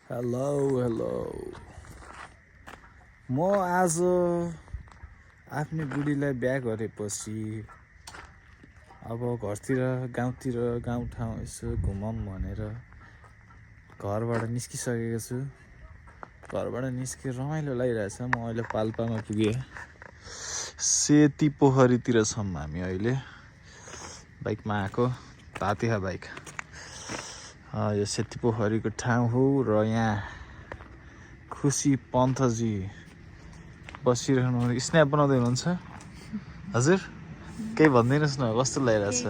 Hello म आज आफ्नै बुढीलाई बिहा गरेपछि अब घरतिर गाउँठाउँ यसो घुमौँ भनेर घरबाट निस्किसकेको छु। घरबाट निस्केर रमाइलो लागिरहेछ। म अहिले पाल्पामा पुगेँ। सेती पोखरीतिर छौँ हामी अहिले। बाइकमा आएको तातिहा बाइक। यो सेती पोखरीको ठाउँ हो र यहाँ खुसी पन्थजी बसिरहनु स्न्याप बनाउँदै हुनुहुन्छ। हजुर केही भनिदिनुहोस् न, कस्तो लागिरहेछ?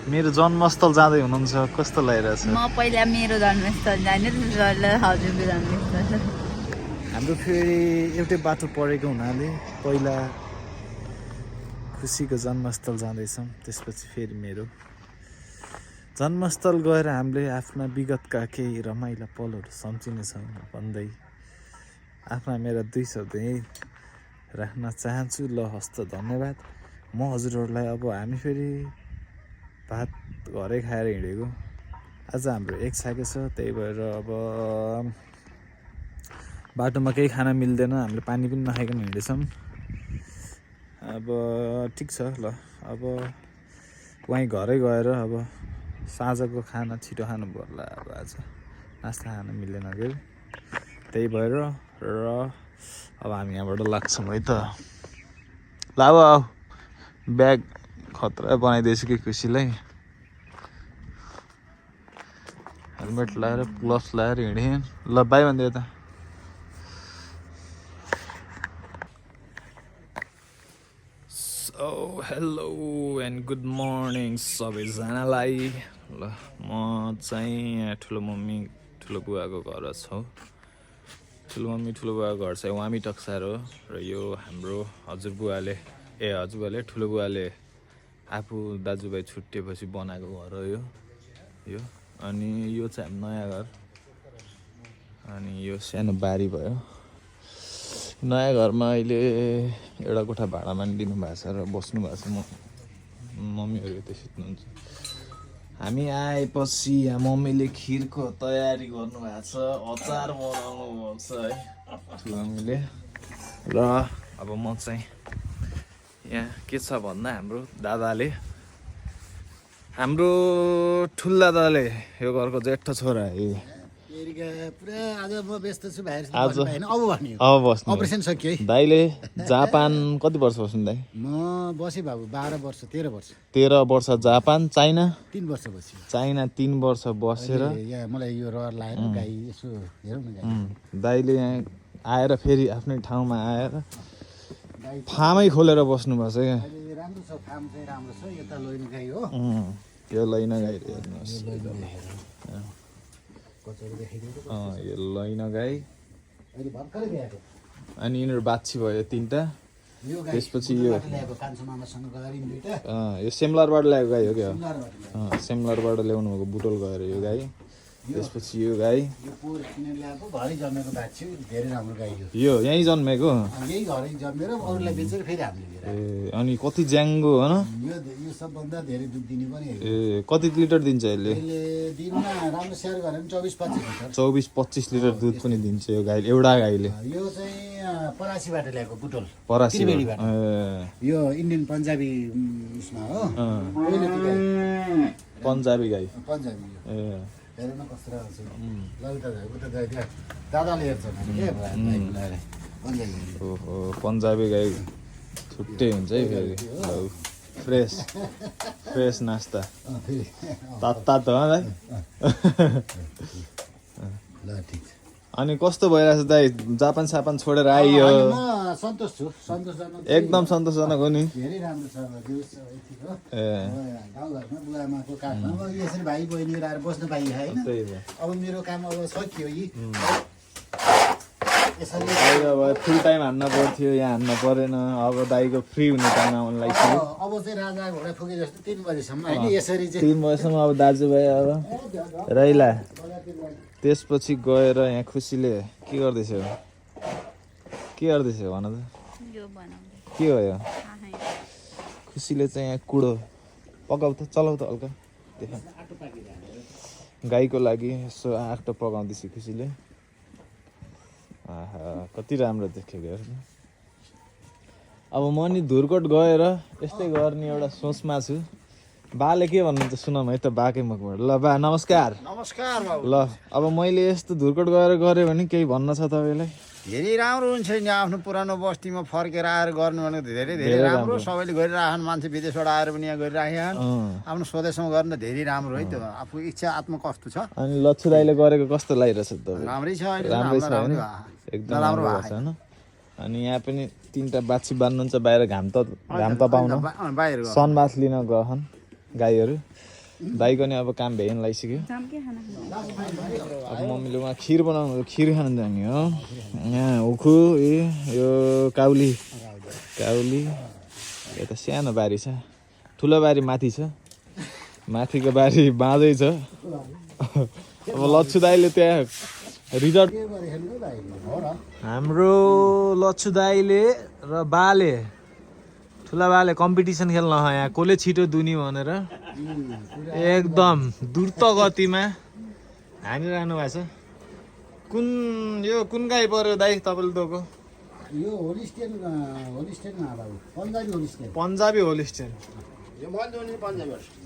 मेरो जन्मस्थल जाँदै हुनुहुन्छ, कस्तो लागिरहेछ? म पहिला मेरो जन्मस्थल जाने हजुरको जन्मस्थल। हाम्रो फेरि एउटै बाटो परेको हुनाले पहिला खुसीको जन्मस्थल जाँदैछौँ, त्यसपछि फेरि मेरो जन्मस्थल गएर हामीले आफ्ना विगतका केही रमाइला पलहरू सम्झिनेछौँ भन्दै आफ्ना मेरा 2 शब्द यहीँ राख्न चाहन्छु। ल हस्त धन्यवाद। म हजुरहरूलाई अब हामी फेरि भात घरै खाएर हिँडेको। आज हाम्रो एक छाके छ, त्यही भएर अब बाटोमा केही खाना मिल्दैन, हामीले पानी पनि नखाइकन हिँडेछौँ। अब ठिक छ ल, अब वहीँ घरै गएर अब साँझको खाना छिटो खानु पर्ला। अब आज नास्ता खान मिलेन कि, त्यही भएर र अब हामी यहाँबाट लाग्छौँ है त। ल अब ब्याग खतरा बनाइदिएछु कि खुसीलाई। हेलमेट लगाएर ग्लोभ्स लगाएर हिँडेँ। ल बाई भन्दै त। हेलो एन्ड गुड मर्निङ सबैजनालाई। ल म चाहिँ यहाँ ठुलो मम्मी ठुलो बुवाको घर छौँ। ठुलो मम्मी ठुलो बुवाको घर चाहिँ वामी टक्सार हो। र यो हाम्रो हजुरबुवाले ठुलो बुवाले आफू दाजुभाइ छुट्टिएपछि बनाएको घर हो यो। अनि यो चाहिँ हाम्रो नयाँ घर। अनि यो सानो बारी भयो। नयाँ घरमा अहिले एउटा कोठा भाडामा नि दिनुभएको छ र बस्नु भएको छ। मम्मीहरू यतै सुत्नुहुन्छ। हामी आएपछि यहाँ मम्मीले खिरको तयारी गर्नुभएको छ, अचार बनाउनु भएको छ है ठुलो मम्मीले। र अब म चाहिँ यहाँ के छ भन्दा हाम्रो ठुला दादाले यो घरको जेठो छोरा है। आज म व्यस्त छु, बाहिर आज अब बस्नु अपरेसन सकियो है। दाइले जापान कति वर्ष बस्नु दाइ? म बसेँ बाबु 12 वर्ष 13 वर्ष 13 वर्ष जापान। चाइना 3 वर्ष बस्यो। चाइना 3 वर्ष बसेर यहाँ मलाई यो रहर लाएर गाई यसो हेरौँ न गाई। दाइले यहाँ आएर फेरि आफ्नै ठाउँमा आएर फार्मै खोलेर बस्नुभएको छ क्या। राम्रो छ, फार्म चाहिँ राम्रो छ। यता लैनो गाई हो, यो लैना गाई हेर्नुहोस्। यो लैना गाई। अनि यिनीहरू बाछी भयो 3टा। त्यसपछि यो सेमलरबाट ल्याएको गाई हो क्या। सेमलरबाट ल्याउनु भएको बुटोल गएर यो गाई। त्यसपछि यो गाई यो यहीँ जन्मेको। अनि कति ज्याङ्गो हो न? यो सबभन्दा धेरै दुध दिने पनि ए कति लिटर दिन्छ यसले? दिनमा राम्रो स्याहार गरे पनि 24-25 लिटर दुध पनि दिन्छ यो गाईले, एउटा गाईले। यो चाहिँ परासीबाट ल्याएको बुटोल, परासीबाट। यो इन्डियन पन्जाबी उसमा हो। पन्जाबी गाई। पन्जाबी ए हेर न कस्तो छ। दादाले हेर्छ ओहो पन्जाबी गाई छुट्टै हुन्छ है फेरि। फ्रेस नास्ता तातो हो दाइ। ल ठिक छ। अनि कस्तो भइरहेछ दाइ? जापान सापान छोडेर आइयो? म सन्तोष छु, सन्तोषजनक, एकदम सन्तोषजनक हो नि। धेरै राम्रो छ। ए गाउँघरमा बुवाआमाको काखमा यसरी भाइ बहिनीहरू आएर बस्न पाइयो होइन। अब मेरो काम अब सकियो यी यसरी। फुल टाइम हान्न पर्थ्यो, यहाँ हान्न परेन। अब दाइको फ्री हुने टाइम आउनु लागिसक्यो। अब चाहिँ राजा घोडा फुके जस्तो 3 बजेसम्म होइन। यसरी चाहिँ 3 बजेसम्म अब दाजुभाइ अब रैला। त्यसपछि गएर यहाँ खुसीले के गर्दैछ भन त? के हो यो? खुसीले चाहिँ यहाँ कुडो पकाउ त, चलाउ त हल्का। गाईको लागि यसो आँट पकाउँदैछु खुसीले। आहा कति राम्रो देखेको हेर्नु। अब म नि धुरकोट गएर यस्तै गर्ने एउटा सोचमा छु। बाले के भन्नुहुन्छ सुनौँ है त बाकै मुखबाट। ल बा नमस्कार। नमस्कार बाबु। ल अब मैले यस्तो धुरकोट गएर गरेँ भने केही भन्न छ तपाईँलाई? धेरै राम्रो हुन्छ नि आफ्नो पुरानो बस्तीमा फर्केर आएर गर्नु भनेको धेरै धेरै राम्रो। सबैले गरिराखन्, मान्छे विदेशबाट आएर पनि यहाँ गरिराखेन्। आफ्नो स्वदेशमा गर्न धेरै राम्रो है त्यो। आफू इच्छा आत्मा कस्तो छ? अनि लच्छु दाइले गरेको कस्तो लागिरहेछ त? राम्रै छ, राम्रै छ हैन? एकदम राम्रो भएको छ हैन? अनि यहाँ पनि 3टा बाछी बान्नुहुन्छ बाहिर घाम त पाउन बाहिर सनबाथ लिन गहन् गाईहरू। दाइको नि अब काम भ्याइन लागिसक्यो। अब मम्मीले उहाँ खिर बनाउनु, खिर खानु जाने हो। यहाँ उखु यो काउली यता सानो बारी छ, ठुलो बारी माथि छ, माथिको बारी बाँझै छ। अब लच्छु दाइले त्यहाँ रिजर्ट हाम्रो लच्छु दाइले र बाले ठुला बाले कम्पिटिसन खेल्न यहाँ कसले छिटो दुनी भनेर एकदम द्रुत गतिमा हानिरहनु भएको छ। कुन गाई पर्यो दाइ तपाईँले दोको? यो होलिस्टेन बाबु, पन्जाबी होलिस्टेन।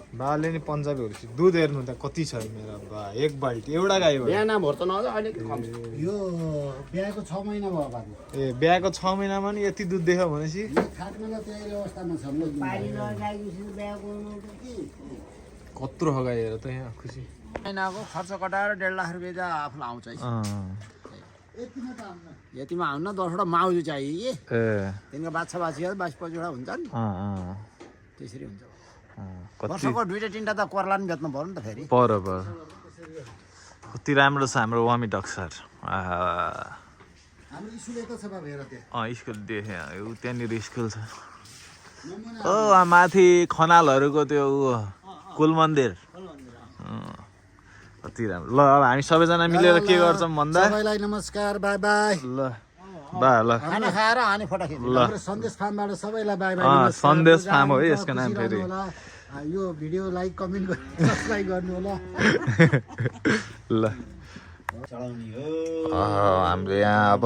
बाले नि पन्जाबी होलिस्टेन। दुध हेर्नु त कति छ मेरो बा, 1 बाल्टी एउटा गाई भयो। यो बिहाको 6 महिना भयो बाबु। ए बिहाको 6 महिनामा नि यति दुध देख्यो भनेपछि खाटमा त्यही अवस्थामा छ। कत्रो हो गाई हेर त यहाँ खुसी। महिनाको खर्च कटाएर 1.5 लाख रुपियाँ त आफूलाई आउँछ है। यतिमा आउन 10वटा माउजू चाहिए। तिनको बाछा बाछी 22-25वटा हुन्छ नि, त्यसरी हुन्छ। वर्षको 2-3टा त कर्ला नि बेच्नु पर्यो नि त फेरि। कति राम्रो छ हाम्रो वामी डक्सर। हाम्रो स्कुल यता छ बाबु हेर त्यहाँ। स्कुल देखेँ त्यहाँनिर स्कुल छ। माथि खनालहरूको त्यो कुल मन्दिर कति राम्रो। ल अब हामी सबैजना मिलेर के गर्छौँ भन्दा सबैलाई नमस्कार, बाई बाई। ल बा ल खाना खाएर अनि फोटो खिच्नु। हाम्रो सन्देश फार्मबाट सबैलाई बाई बाई। सन्देश फार्म हो यसको नाम फेरि। यो भिडियो लाइक कमेन्ट सब्स्क्राइब गर्नु होला। ल हाम्रो यहाँ अब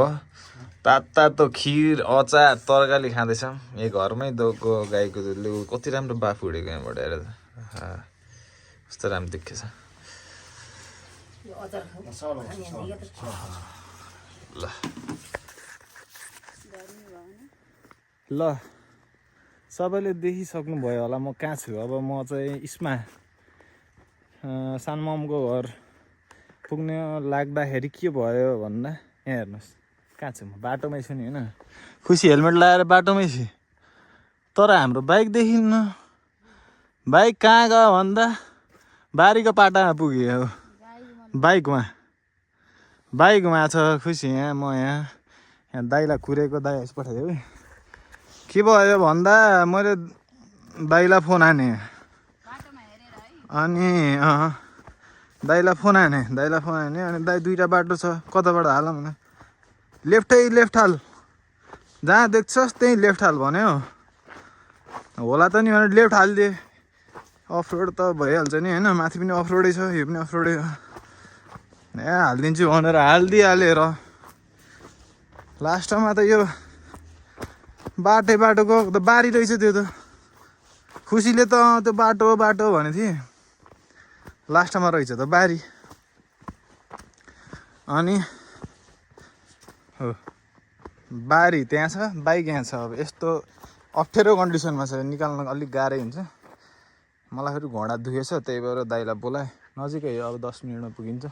तातो खिर अचार तरकारी खाँदैछौँ। यहाँ घरमै दोको गाईको दुधले कति राम्रो बाफ उडेको यहाँबाट हेर त। कस्तो राम्रो देखेछ। ल सबैले देखिसक्नु भयो होला म कहाँ छु। अब म चाहिँ इस्मा सानममको घर पुग्ने लाग्दाखेरि के भयो भन्दा यहाँ हेर्नुहोस् कहाँ छु म, बाटोमै छु नि होइन। खुसी हेलमेट लगाएर बाटोमै छु, तर हाम्रो बाइक देखिन्न। बाइक कहाँ गयो भन्दा बारीको पाटामा पुग्यो। बाइकमा छ खुसी। यहाँ म यहाँ दाइलाई कुरेको दाइ यस पठाइदियो। के भयो भन्दा मैले दाइलाई फोन हाने अनि दाइलाई फोन हाने अनि दाइ 2टा बाटो छ कताबाट हालौँ भने लेफ्ट हाल, जहाँ देख्छस् त्यहीँ लेफ्ट हाल भन्यो। होला त नि भने लेफ्ट हालिदिए। अफ रोड त भइहाल्छ नि होइन, माथि पनि अफ रोडै छ यो पनि अफ रोडै हो। हालिदिन्छु भनेर हालिदिइहालेर लास्टमा त यो बाटोको त बारी रहेछ। त्यो त खुसीले त त्यो बाटो भने थिएँ, लास्टमा रहेछ त बारी। अनि हो बारी त्यहाँ छ, बाइक यहाँ छ। अब यस्तो अप्ठ्यारो कन्डिसनमा छ, निकाल्न अलिक गाह्रै हुन्छ। मलाई फेरि घोडा दुखेछ, त्यही भएर दाइलाई बोलाएँ। नजिकै हो, अब 10 मिनटमा पुगिन्छ।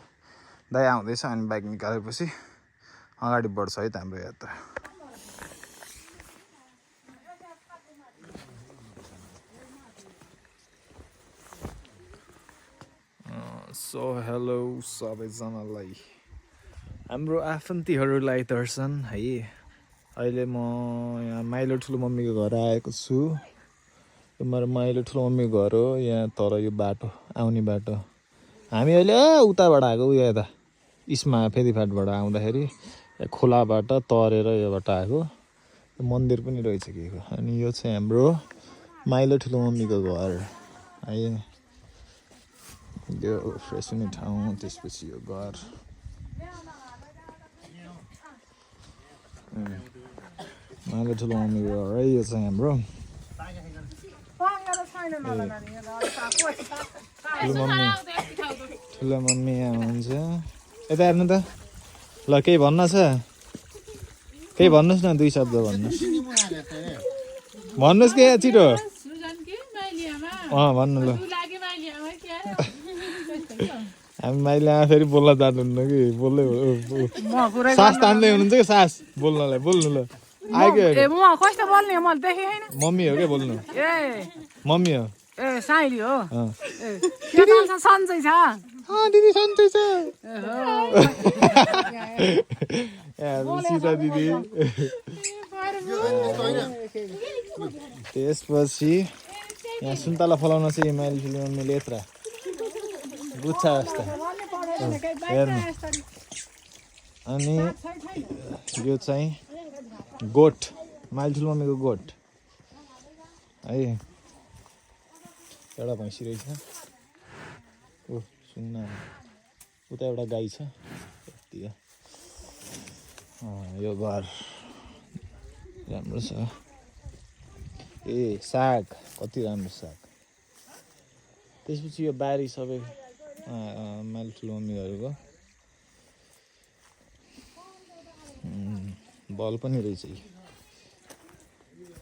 दाइ आउँदैछ अनि बाइक निकालेपछि अगाडि बढ्छ है त हाम्रो यात्रा। सो हेलो सबैजनालाई, हाम्रो आफन्तीहरूलाई दर्शन है। अहिले म यहाँ माइलो ठुलो मम्मीको घर आएको छु। यो मेरो माइलो ठुलो मम्मीको घर हो यहाँ, तर यो बाटो आउने बाटो हामी अहिले उताबाट आएको। उयो यता इस्मा फेदीफाटबाट आउँदाखेरि खोलाबाट तरेर योबाट आएको। मन्दिर पनि रहेछ के को। अनि यो चाहिँ हाम्रो माइलो ठुलो मम्मीको घर है। यो फ्रेस हुने ठाउँ त्यसपछि यो घर उहाँले ठुलो मम्मीको घर है यो चाहिँ हाम्रो ठुलो मम्मी यहाँ हुनुहुन्छ यता हेर्नु त ल केही भन्न छ केही भन्नुहोस् न 2 शब्द भन्नुहोस् के छिटो भन्नु ल हामी माइलीमा फेरि बोल्न जान्नुहुन्न कि बोल्दै सास तान्दै हुनुहुन्छ कि सास बोल्नलाई बोल्नु ल आइके कस्तो बोल्ने मैले देखेँ होइन मम्मी हो क्या बोल्नु मम्मी हो ए साइली हो सन्चै छ दिदी सन्चै छ सीता दिदी त्यसपछि यहाँ सुन्तला फलाउन चाहिँ माइली ठुलो मम्मीले यत्रा गुच्छा जस्तो हेर्नु अनि यो चाहिँ गोठ माइली ठुलो मम्मीको गोठ है एउटा भैँसी रहेछ ओ सुन्न उता एउटा गाई छ यति यो घर राम्रो छ ए साग कति राम्रो साग त्यसपछि यो बारी सबै माइली ठुलो मम्मीहरूको बल पनि रहेछ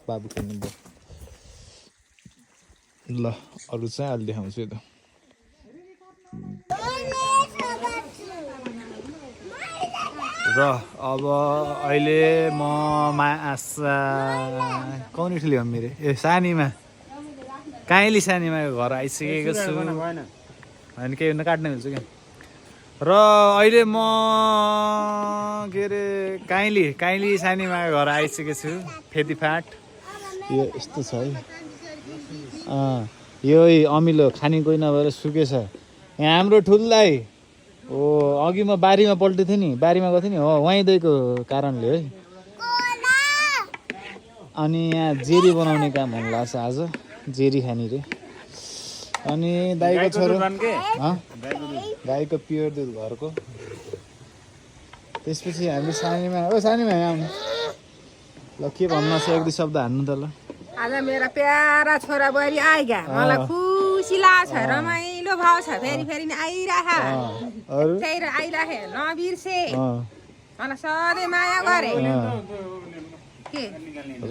बाबु खेल्ने बल ल अरू चाहिँ अहिले देखाउँछु त र अब अहिले म कौनी ठुली मम्मी रे ए सानीमा काइली सानीमाको घर आइसकेको छु होइन केही काट्न मिल्छ क्या र अहिले म के अरे काइली सानीमाको घर आइसकेको छु फेदीफाट यो यस्तो छ है यो अमिलो खाने कोही नभएर सुकेछ यहाँ हाम्रो ठुल्दाई हो अघि म बारीमा पल्टेको थिएँ नि बारीमा गएको थिएँ नि हो वाइँदैको कारणले है अनि यहाँ जेरी बनाउने काम हुनु लाग्छ आज जेरी खाने रे अनि दाइको छोरो गाईको प्योर दुध घरको त्यसपछि हामी सानीमा यहाँ आउनु ल के भन्नु छ 1-2 शब्द हान्नु त ल आज मेरा प्यारा छोरा बुहारी आइगा मलाई खुसी लाग्छ रमाइलो भाव छ फेरि फेरि नि आइराख त्यही आइराखे नबिर्से मलाई सधैँ माया गरे के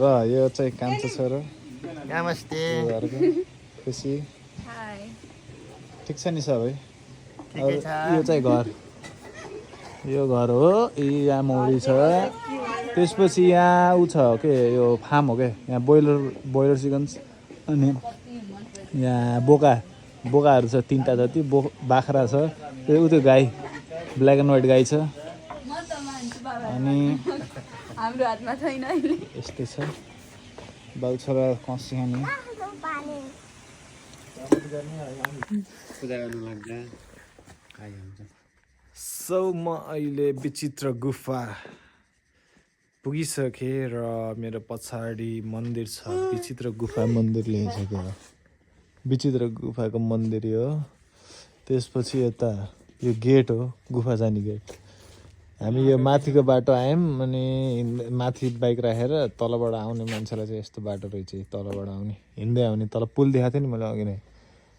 र यो चाहिँ कान्छो छोरो नमस्ते खुसी हाय ठिक छ नि सबै यो चाहिँ घर यो घर हो यहाँ मौरी छ त्यसपछि यहाँ ऊ छ के यो फार्म हो क्या यहाँ बोइलर चिकन अनि यहाँ बोकाहरू छ 3टा जति बाख्रा छ त्यो गाई ब्ल्याक एन्ड व्हाइट गाई छ अनि हाम्रो हातमा छैन अहिले यस्तै छ बाउ छोरा कसी खाने सो म अहिले विचित्र गुफा पुगिसकेँ र मेरो पछाडि मन्दिर छ विचित्र गुफा मन्दिर ल्याइसक्यो विचित्र गुफाको मन्दिर हो त्यसपछि यता यो गेट हो गुफा जाने गेट हामी यो माथिको बाटो आयौँ अनि माथि बाइक राखेर तलबाट आउने मान्छेलाई चाहिँ यस्तो बाटो रहेछ तलबाट आउने हिँड्दै आउने तल पुल देखाएको थिएँ नि मैले अघि नै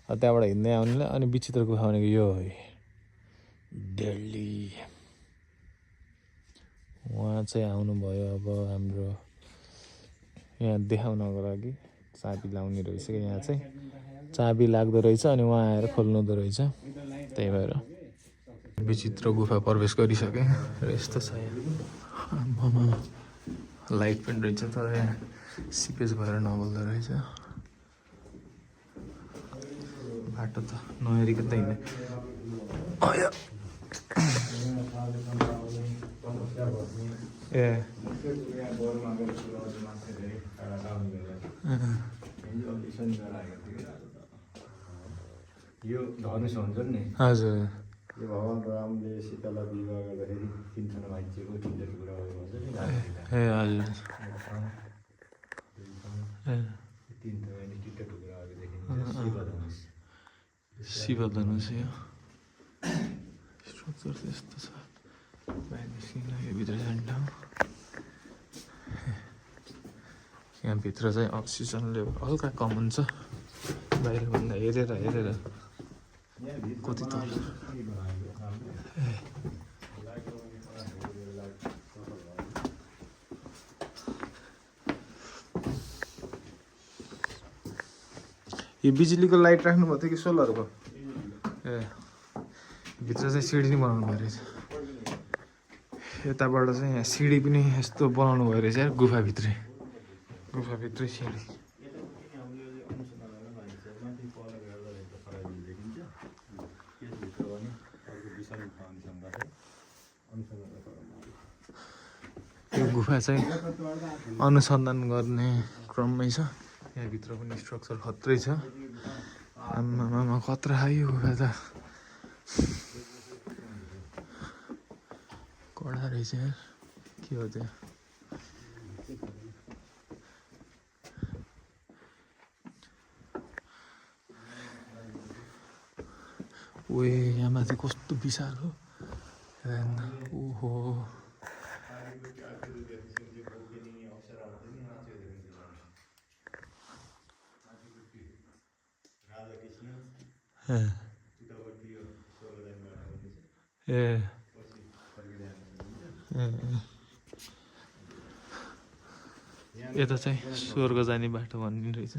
त्यहाँबाट हिँड्दै आउनेलाई अनि विचित्र गुफा भनेको यो हो दिल्ली उहाँ चाहिँ आउनुभयो अब हाम्रो यहाँ देखाउनको लागि चाबी लाउने रहेछ कि यहाँ चाहिँ चाबी लाग्दो रहेछ अनि उहाँ आएर खोल्नुहुँदो रहेछ त्यही भएर विचित्र गुफा प्रवेश गरिसकेँ र यस्तो छ यहाँ लाइट पनि रहेछ तर यहाँ सिपेज भएर नबोल्दो रहेछ बाटो त नहेरेको त हिँड्ने ए यो धनुष हुन्छ नि हजुर यो भगवान् रामले सीतालाई विवाह गर्दाखेरि 3जना मान्छेको 3 टुक्रा भन्छ नि ए हजुर 3 टुक्रा देखिन्छ शिव धनुष शिवधनुष यो स्ट्रक्चर चाहिँ यस्तो छ बाहिर निस्किँदा यो भित्र जाने ठाउँ यहाँभित्र चाहिँ अक्सिजन लेभल हल्का कम हुन्छ बाहिरभन्दा हेरेर कति तल यो बिजुलीको लाइट राख्नुभएको थियो कि सोलरको ए भित्र चाहिँ सिडी नै बनाउनु भयो रहेछ यताबाट चाहिँ यहाँ सिडी पनि यस्तो बनाउनु भयो रहेछ यार गुफाभित्रै सिडी यो गुफा चाहिँ अनुसन्धान गर्ने क्रममै छ यहाँभित्र पनि स्ट्रक्चर खत्रै छ आमामा खतरा आयो गुफा त कडा रहेछ यार के हो त्यो ओए यहाँ माथि कस्तो विशाल हो ओहो यता चाहिँ स्वर्ग जाने बाटो भन्ने रहेछ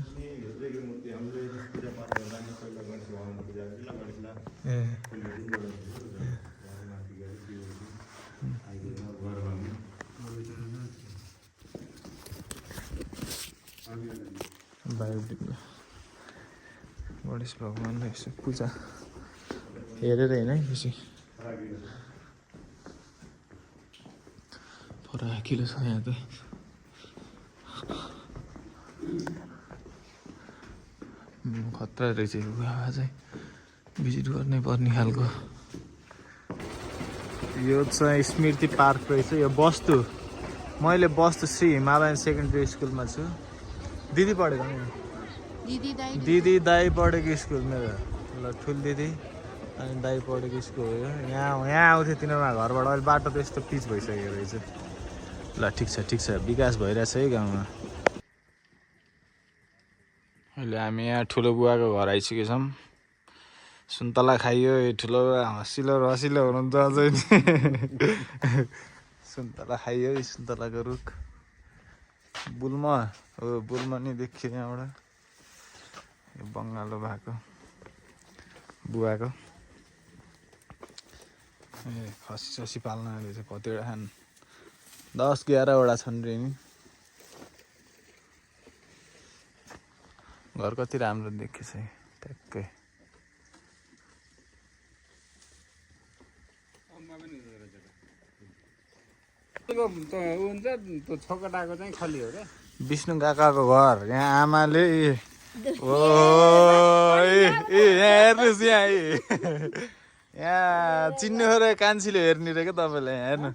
गणेश भगवान्लाई यसो पूजा हेरेर होइन है बेसी फराकिलो छ यहाँ त खतरा रहेछ यो गुफा चाहिँ भिजिट गर्नै पर्ने खालको यो चाहिँ स्मृति पार्क रहेछ यो बस्तु मैले बस्तु श्री हिमालयन सेकेन्डरी स्कुलमा छु दिदी पढेको नि दिदी दाई पढेको स्कुल मेरो ल ठुल दिदी अनि दाई पढेको स्कुल हो यहाँ आउँथ्यो तिनीहरूमा घरबाट अहिले बाटो त यस्तो पिच भइसकेको रहेछ ल ठिक छ विकास भइरहेछ है गाउँमा अहिले हामी यहाँ ठुलो बुवाको घर आइसकेको छौँ सुन्तला खाइयो ठुलो हँसिलो रसिलो हुनुहुन्छ अझै सुन्तला खाइयो सुन्तलाको रुख बुल्मा हो बुल्मा नि देखियो यहाँबाट यो बङ्गालो भएको बुवाको ए खसी ससी पाल्न रहेछ कतिवटा खान 10-11वटा छन् रे नि घर कति राम्रो देखेछ ट्याक्कै विष्णु काकाको घर यहाँ आमाले हेर्नुहोस् यहाँ चिन्नु हो र कान्छीले हेर्ने रे क्या तपाईँलाई हेर्नु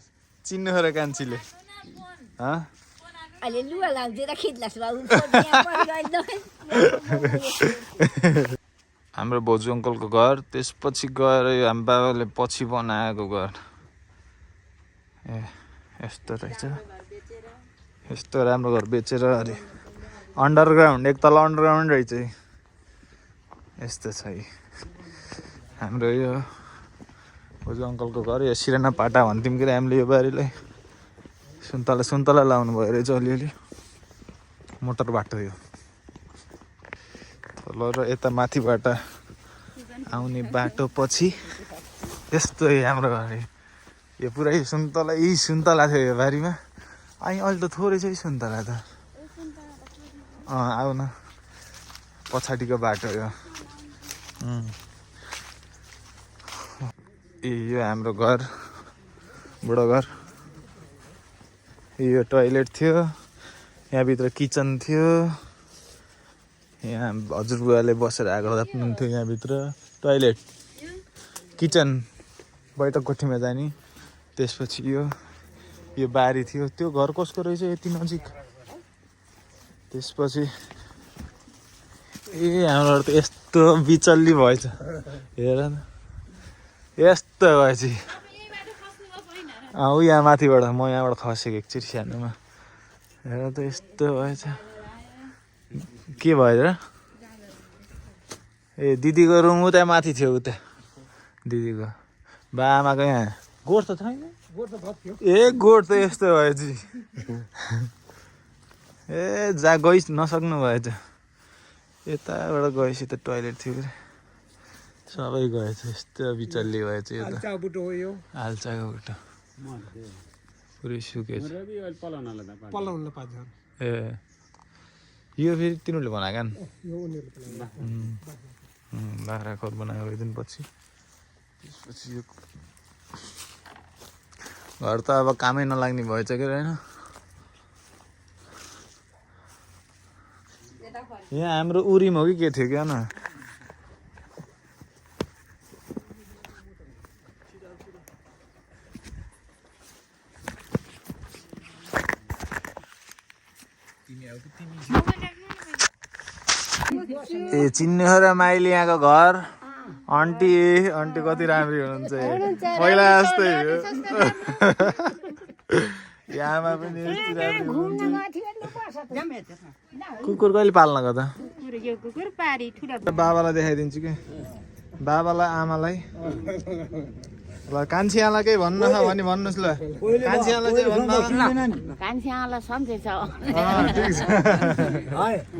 चिन्नु हो र कान्छीले हाम्रो बोजू अङ्कलको घर त्यसपछि गएर यो हाम्रो बाबाले पछि बनाएको घर ए यस्तो रहेछ यस्तो राम्रो घर बेचेर अरे अन्डरग्राउन्ड एक तल अन्डरग्राउन्ड रहेछ यस्तो छ हाम्रो यो बोजू अङ्कलको घर यो सिराना पाटा भन्थ्यौँ कि हामीले यो बारीलाई सुन्तला लाउनु भयो रहेछ अलिअलि मोटर बाटो यो तल र यता माथिबाट आउने बाटो पछि यस्तो हाम्रो घर यो पुरै सुन्तला थियो यो बारीमा अहिले त थोरै छ सुन्तला त आऊ न पछाडिको बाटो यो यो हाम्रो घर बुढो घर यो टोइलेट थियो यहाँभित्र किचन थियो यहाँ हजुरबुवाले बसेर आगो ताप्नुहुन्थ्यो यहाँभित्र टोइलेट किचन बैठक कोठीमा जाने त्यसपछि यो बारी थियो त्यो घर कसको रहेछ यति नजिक त्यसपछि ए हाम्रो त यस्तो बिचल्ली भएछ हेर न यस्तो भएछ ऊ यहाँ माथिबाट म यहाँबाट खसेको एकचोटि सानोमा हेर त यस्तो भएछ के भयो र ए दिदीको रुम उता माथि थियो उता दिदीको बाआमाको यहाँ गोठ त छैन ए गोठ त यस्तो भएछ ए जा गइ नसक्नु भएछ यताबाट गएपछि त टोइलेट थियो अरे सबै गएछ यस्तो बिचल्ली भएछ यो त हाल्चाको बुटो पुरै सुकेछ ए यो फेरि तिनीहरूले बनाएको बाख्राखोर बनाएको एक दिनपछि त्यसपछि यो घर त अब कामै नलाग्ने भएछ कि होइन यहाँ हाम्रो उरिम हो कि के थियो क्या न ए चिन्ने हो र माइली यहाँको घर आन्टी आन्टी कति राम्री हुनुहुन्छ पहिला जस्तै यहाँमा पनि कुकुर कहिले पाल्न त बाबालाई देखाइदिन्छु कि बाबालाई आमालाई ल कान्छी आमा केही भन्नु छ भने भन्नुहोस् ल कान्छी आमालाई चाहिँ भन्नु कान्छी आमालाई सम्झेछ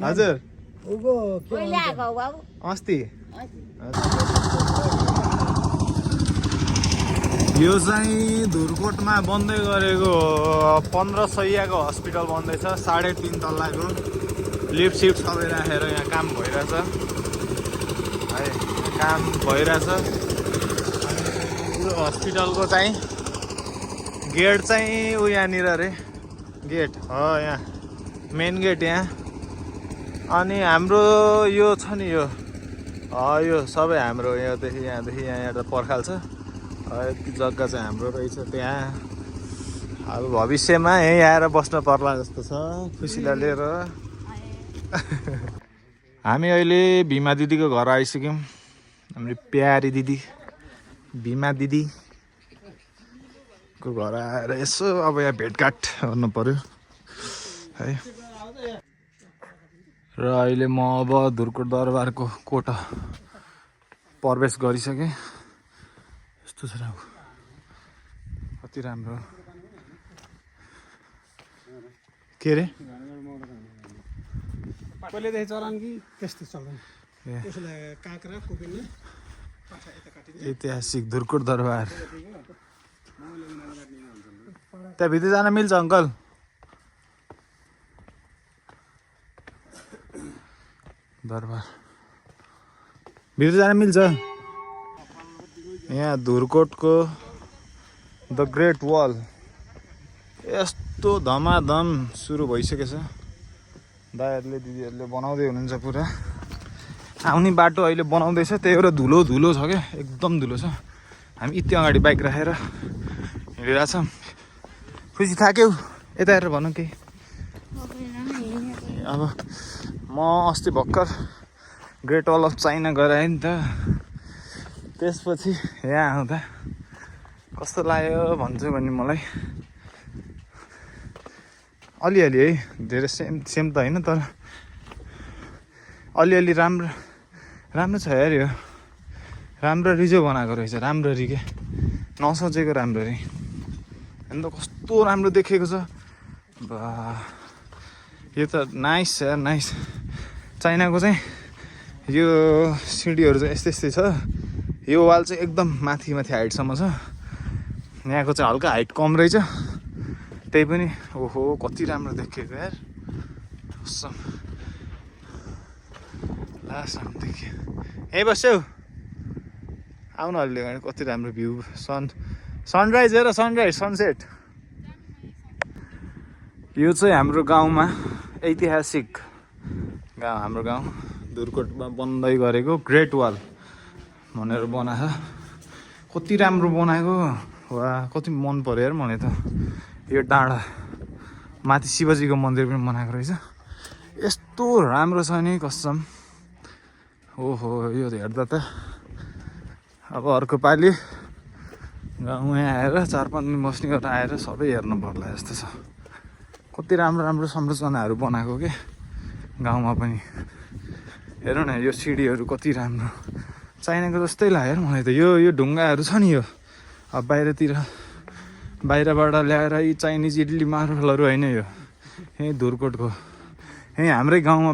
हजुर अस्ति यो चाहिँ धुरकोटमा बन्दै गरेको 15 सयको हस्पिटल बन्दैछ 3.5 तल्लाको लिफ्ट सिफ्ट सबै राखेर यहाँ काम भइरहेछ है काम भइरहेछ यो हस्पिटलको चाहिँ गेट चाहिँ उ यहाँनिर अरे गेट हो यहाँ मेन गेट यहाँ अनि हाम्रो यो छ नि यो सबै हाम्रो यहाँदेखि यहाँ एउटा पर्खाल छ यति जग्गा चाहिँ हाम्रो रहेछ त्यहाँ अब भविष्यमा यहीँ आएर बस्न पर्ला जस्तो छ खुसीलाई लिएर हामी अहिले भीमा दिदीको घर आइसक्यौँ हाम्रो प्यारी दिदी भीमा दिदीको घर आएर यसो अब यहाँ भेटघाट गर्नु पर्यो है र अहिले म अब धुरकोट दरबारको कोठा प्रवेश गरिसकेँ यस्तो छ कति राम्रो के रे पहिलेदेखि चलान कि त्यस्तै चलान त्यसलाई काँक्रा कोपिला ऐतिहासिक धुरकोट दरबार त्यहाँ भित्र जान मिल्छ अङ्कल दरबार भित्र जान मिल्छ यहाँ धुरकोटको द ग्रेट वाल यस्तो धमाधम सुरु भइसकेछ दाइहरूले दिदीहरूले बनाउँदै हुनुहुन्छ पुरा आउने बाटो अहिले बनाउँदैछ त्यही भएर धुलो धुलो छ क्या एकदम धुलो छ हामी यति अगाडि बाइक राखेर हिँडिरहेछौँ खुसी थाक्यौ यता हेरेर भनौँ केही अब म अस्ति भर्खर ग्रेट वाल अफ चाइना गएर आएँ नि त त्यसपछि यहाँ आउँदा कस्तो लाग्यो भन्छु भने मलाई अलिअलि है धेरै सेम त होइन तर अलिअलि राम्रो छ यार यो राम्ररी चाहिँ बनाएको रहेछ राम्ररी के नसोचेको राम्ररी होइन त कस्तो राम्रो देखेको छ बा यो त नाइस यार नाइस चाइनाको चाहिँ यो सिँढीहरू चाहिँ यस्तै छ यो वाल चाहिँ एकदम माथि हाइटसम्म छ यहाँको चाहिँ हल्का हाइट कम रहेछ त्यही पनि ओहो कति राम्रो देखिएको यार लास्ट राम्रो देखियो यहीँ बस्यौ आउनु अहिले कति राम्रो भ्यू सनराइज हेर सनराइज सनसेट यो चाहिँ हाम्रो गाउँमा ऐतिहासिक गाउँ हाम्रो गाउँ धुरकोटमा बन्दै गरेको ग्रेट वाल भनेर बनाएको कति राम्रो बनाएको वा कति मन पर्यो यार मलाई त यो डाँडा माथि शिवजीको मन्दिर पनि बनाएको रहेछ यस्तो राम्रो छ नि कसम ओहो यो हेर्दा त अब अर्को पालि गाउँमा आएर 4-5 दिन बस्ने गरेर आएर सबै हेर्नु पर्ला जस्तो छ। कति राम्रो राम्रो संरचनाहरू बनाएको के गाउँमा पनि। हेर न यो सिडीहरू कति राम्रो चाइनाको जस्तै लाग्यो मलाई त। यो ढुङ्गाहरू छ नि यो अब बाहिरबाट ल्याएर यी चाइनिज इडली मार्बलहरू होइन, यो यहीँ धुरकोटको यहीँ हाम्रै गाउँमा